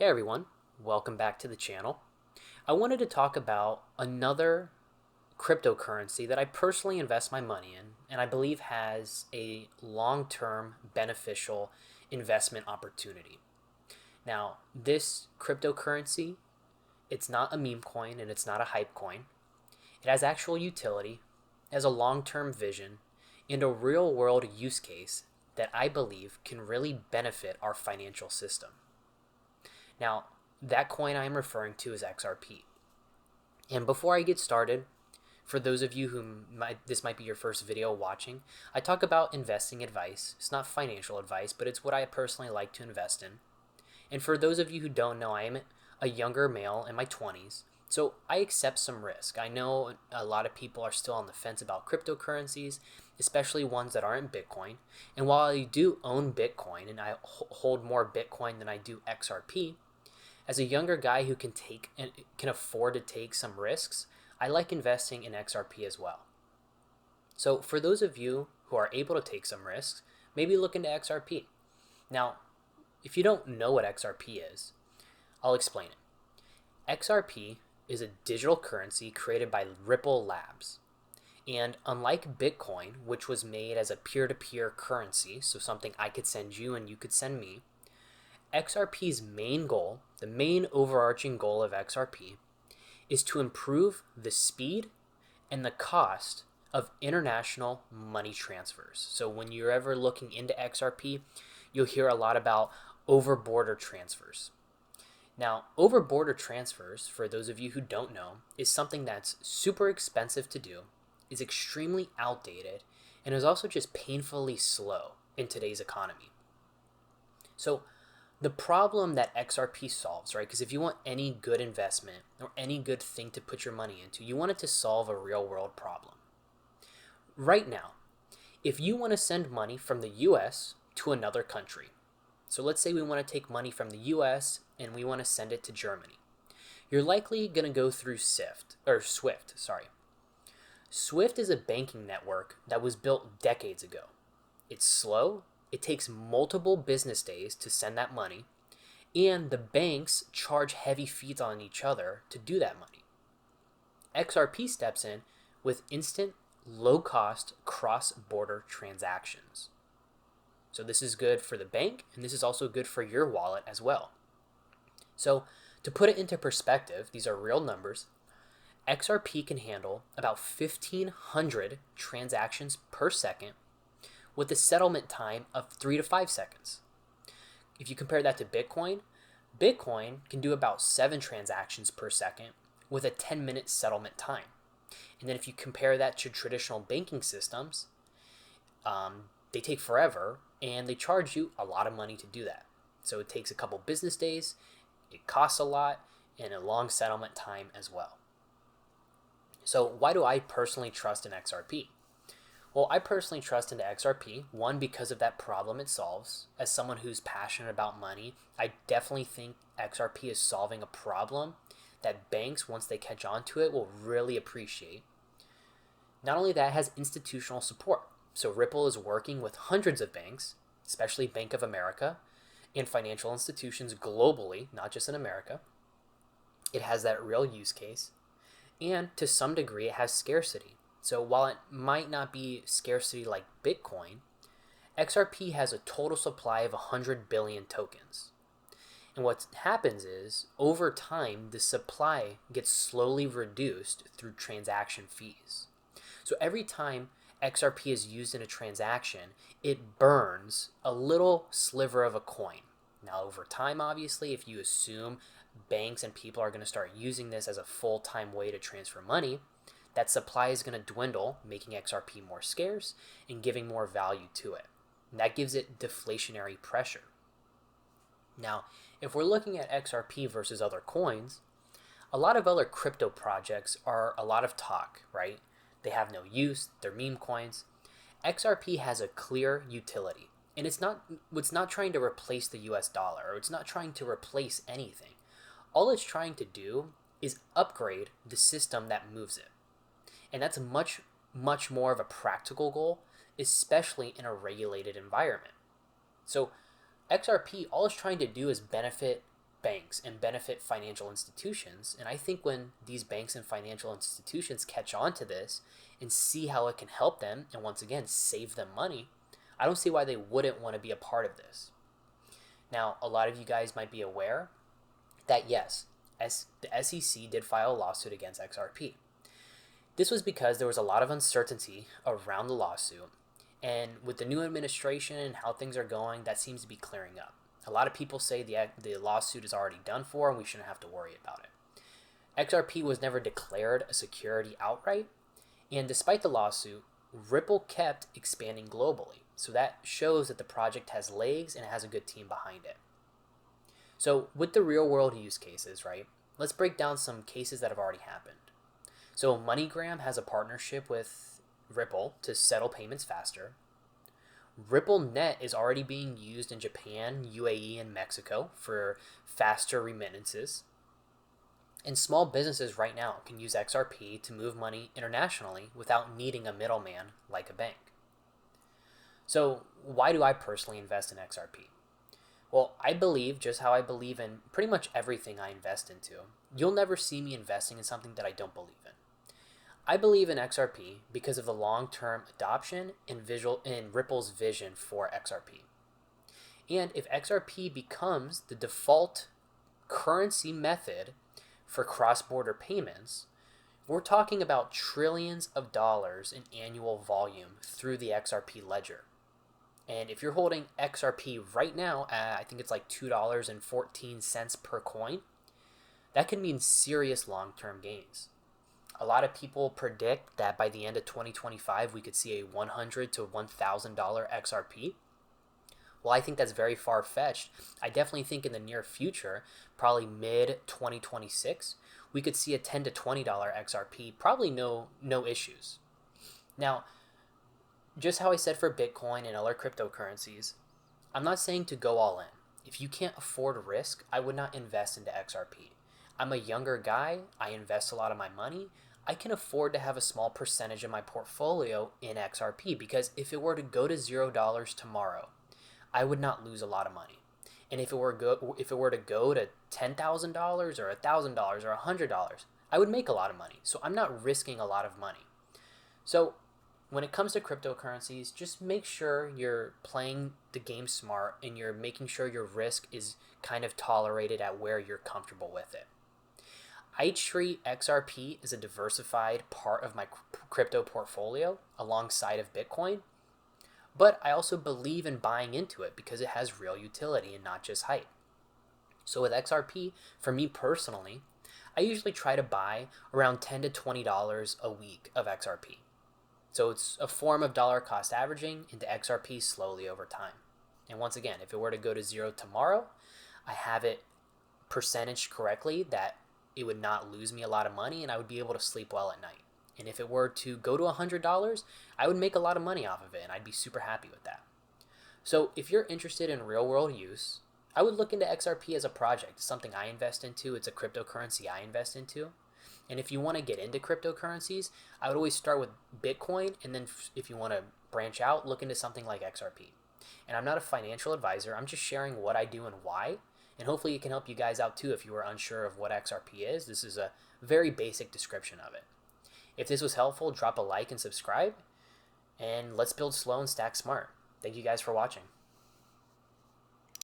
Hey everyone, welcome back to the channel. I wanted to talk about another cryptocurrency that I personally invest my money in and I believe has a long-term beneficial investment opportunity. Now, this cryptocurrency, it's not a meme coin and it's not a hype coin. It has actual utility, has a long-term vision, and a real-world use case that I believe can really benefit our financial system. Now, that coin I am referring to is XRP. And before I get started, for those of you this might be your first video watching, I talk about investing advice. It's not financial advice, but it's what I personally like to invest in. And for those of you who don't know, I am a younger male in my 20s, so I accept some risk. I know a lot of people are still on the fence about cryptocurrencies, especially ones that aren't Bitcoin. And while I do own Bitcoin and I hold more Bitcoin than I do XRP, as a younger guy who can afford to take some risks, I like investing in XRP as well. So for those of you who are able to take some risks, maybe look into XRP. Now, if you don't know what XRP is, I'll explain it. XRP is a digital currency created by Ripple Labs. And unlike Bitcoin, which was made as a peer-to-peer currency, so something I could send you and you could send me, XRP's main goal, the main overarching goal of XRP, is to improve the speed and the cost of international money transfers. So when you're ever looking into XRP, you'll hear a lot about over-border transfers. Now, over-border transfers, for those of you who don't know, is something that's super expensive to do, is extremely outdated, and is also just painfully slow in today's economy. So the problem that XRP solves, right? Because if you want any good investment or any good thing to put your money into, you want it to solve a real world problem. Right now, if you want to send money from the US to another country, so let's say we want to take money from the US and we want to send it to Germany, you're likely going to go through Swift. Swift is a banking network that was built decades ago. It's slow. It takes multiple business days to send that money, and the banks charge heavy fees on each other to do that money. XRP steps in with instant, low-cost cross-border transactions. So this is good for the bank, and this is also good for your wallet as well. So to put it into perspective, these are real numbers. XRP can handle about 1,500 transactions per second with a settlement time of 3 to 5 seconds. If you compare that to Bitcoin, Bitcoin can do about 7 transactions per second with a 10-minute settlement time. And then if you compare that to traditional banking systems, they take forever and they charge you a lot of money to do that. So it takes a couple business days, it costs a lot, and a long settlement time as well. So why do I personally trust in XRP? Well, I personally trust into XRP, one, because of that problem it solves. As someone who's passionate about money, I definitely think XRP is solving a problem that banks, once they catch on to it, will really appreciate. Not only that, it has institutional support. So Ripple is working with hundreds of banks, especially Bank of America, and financial institutions globally, not just in America. It has that real use case. And to some degree, it has scarcity. So while it might not be scarcity like Bitcoin, XRP has a total supply of 100 billion tokens. And what happens is, over time, the supply gets slowly reduced through transaction fees. So every time XRP is used in a transaction, it burns a little sliver of a coin. Now, over time, obviously, if you assume banks and people are going to start using this as a full-time way to transfer money, that supply is going to dwindle, making XRP more scarce and giving more value to it. And that gives it deflationary pressure. Now, if we're looking at XRP versus other coins, a lot of other crypto projects are a lot of talk, right? They have no use, they're meme coins. XRP has a clear utility, and it's not trying to replace the US dollar, or it's not trying to replace anything. All it's trying to do is upgrade the system that moves it. And that's much, much more of a practical goal, especially in a regulated environment. So XRP, all it's trying to do is benefit banks and benefit financial institutions. And I think when these banks and financial institutions catch on to this and see how it can help them and once again save them money, I don't see why they wouldn't want to be a part of this. Now, a lot of you guys might be aware that yes, the SEC did file a lawsuit against XRP. This was because there was a lot of uncertainty around the lawsuit, and with the new administration and how things are going, that seems to be clearing up. A lot of people say the lawsuit is already done for and we shouldn't have to worry about it. XRP was never declared a security outright, and despite the lawsuit, Ripple kept expanding globally. So that shows that the project has legs and it has a good team behind it. So with the real world use cases, right, let's break down some cases that have already happened. So MoneyGram has a partnership with Ripple to settle payments faster. RippleNet is already being used in Japan, UAE, and Mexico for faster remittances. And small businesses right now can use XRP to move money internationally without needing a middleman like a bank. So why do I personally invest in XRP? Well, I believe just how I believe in pretty much everything I invest into. You'll never see me investing in something that I don't believe in. I believe in XRP because of the long-term adoption and Ripple's vision for XRP. And if XRP becomes the default currency method for cross-border payments, we're talking about trillions of dollars in annual volume through the XRP ledger. And if you're holding XRP right now at, I think it's like $2.14 per coin, that can mean serious long-term gains. A lot of people predict that by the end of 2025, we could see a $100 to $1,000 XRP. Well, I think that's very far-fetched. I definitely think in the near future, probably mid-2026, we could see a $10 to $20 XRP, probably no issues. Now, just how I said for Bitcoin and other cryptocurrencies, I'm not saying to go all in. If you can't afford risk, I would not invest into XRP. I'm a younger guy. I invest a lot of my money. I can afford to have a small percentage of my portfolio in XRP because if it were to go to $0 tomorrow, I would not lose a lot of money. And if it were to go to $10,000 or $1,000 or $100, I would make a lot of money. So I'm not risking a lot of money. So when it comes to cryptocurrencies, just make sure you're playing the game smart and you're making sure your risk is kind of tolerated at where you're comfortable with it. I treat XRP as a diversified part of my crypto portfolio alongside of Bitcoin, but I also believe in buying into it because it has real utility and not just hype. So with XRP, for me personally, I usually try to buy around $10 to $20 a week of XRP. So it's a form of dollar cost averaging into XRP slowly over time. And once again, if it were to go to $0 tomorrow, I have it percentaged correctly that it would not lose me a lot of money and I would be able to sleep well at night. And if it were to go to $100, I would make a lot of money off of it and I'd be super happy with that. So if you're interested in real world use, I would look into XRP as a project. It's something I invest into. It's a cryptocurrency I invest into. And if you want to get into cryptocurrencies, I would always start with Bitcoin. And then if you want to branch out, look into something like XRP. And I'm not a financial advisor. I'm just sharing what I do and why. And hopefully it can help you guys out too if you are unsure of what XRP is. This is a very basic description of it. If this was helpful, drop a like and subscribe. And let's build slow and stack smart. Thank you guys for watching.